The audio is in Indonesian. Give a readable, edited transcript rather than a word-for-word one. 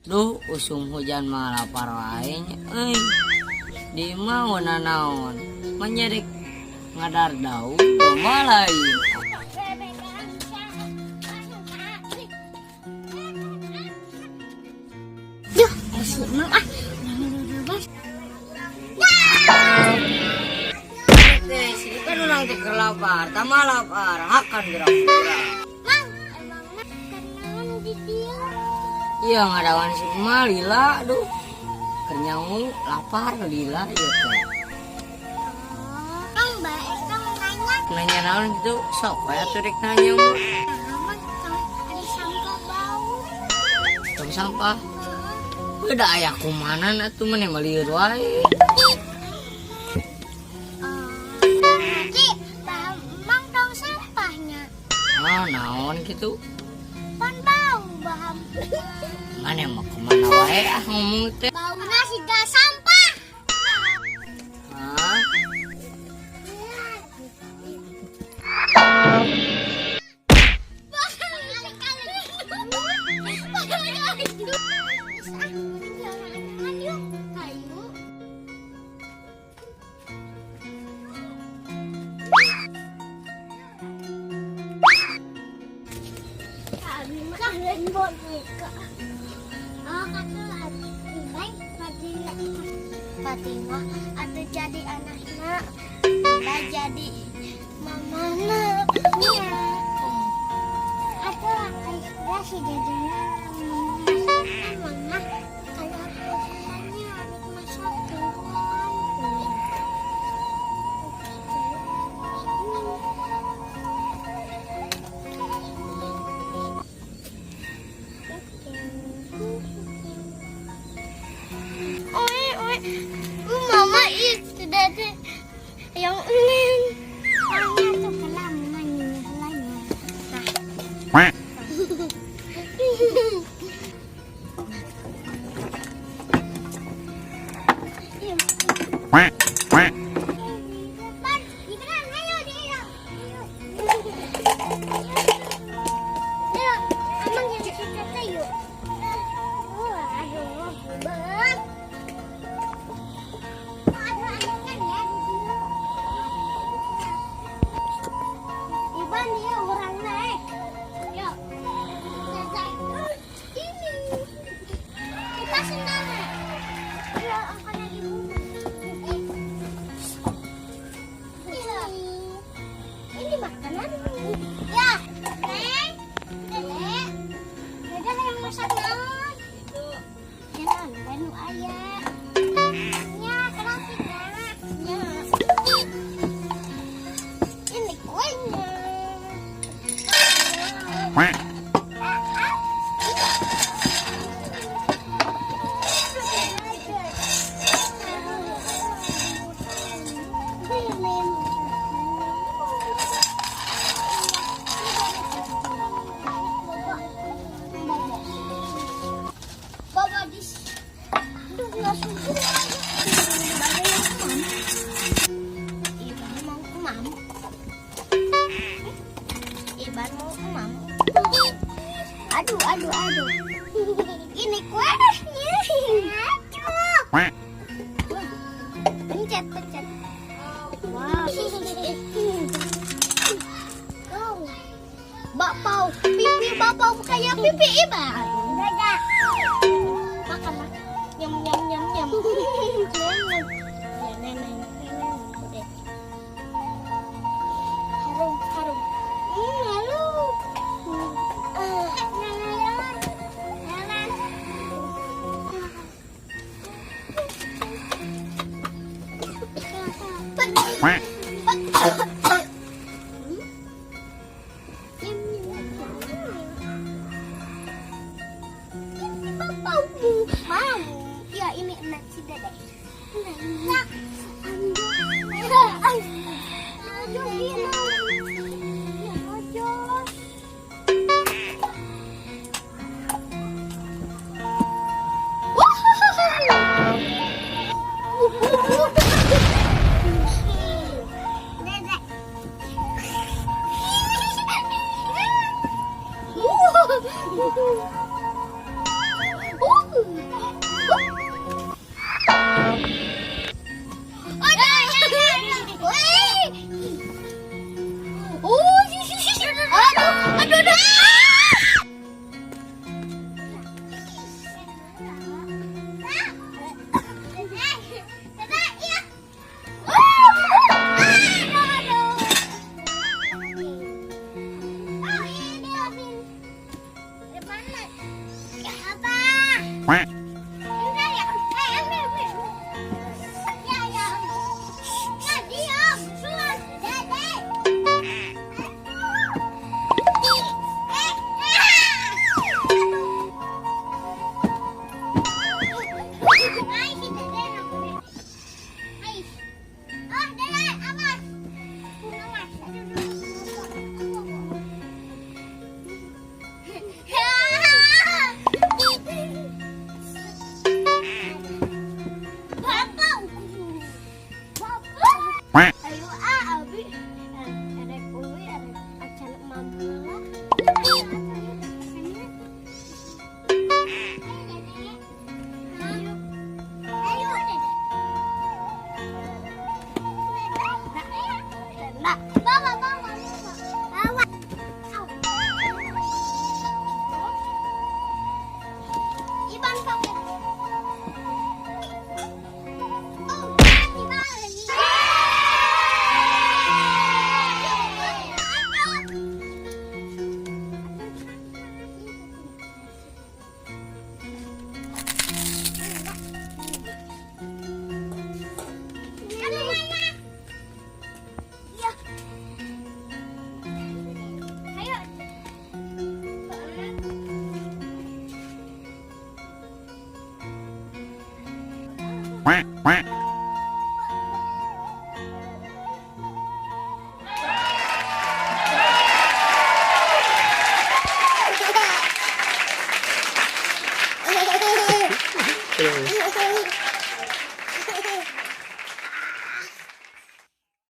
Duh, usum hujan malah parahnya. Di mau nanaon menyerik ngadar daun domba lain. Duh, asli ah. Sini kan orang teh lapar, tama lapar, akan gerak-gerak. Mang, emangnya kenyang di dia. Iya ngadawan si emak lila, duh. Kenyangmu lapar lila ya teh. Kang baik kang nanya. Nanya naon gitu, sok aya tuh rek nanya mah. Aman kang ada sampah bau. Tong sampah. Udah aya kumanan atuh mah melieur wae. Ki, Mang dong sampahnya. Ah, naon gitu. Pan bau baham. Mana mau kemana wae ngomong teh. Baunya siga sampah. Hah? Fatimah atau jadi anaknya, nggak jadi mamana, atau Aisyah sih jadinya mamana. Kalau Aisyahnya harus masuk Mama itu dari yang ini hanya tuh kelamanya ini makanan ya, Neng, Dedek, Dedek yang masak naon? Jangan penuh ayah. Ya, kasih Kak. Ya. Ini kuenya. Bawa di aduh nggak suka Iban mau kemam Iban mau kemam aduh ini kuenya pencet wow bapau pipi bapau kayak pipi Iban enggak makan nyam ya nenek udah harum harum mau ya ini enak si Dedek enak Enggak ya. Ambil. Ya, ya. Ya, diam. Suan. Dede. Ayo abi, ada kue, ada acara mampu lah. Ayo, bawa. Iban pakai. Oh, dibalik. Quack, quack. Ayo.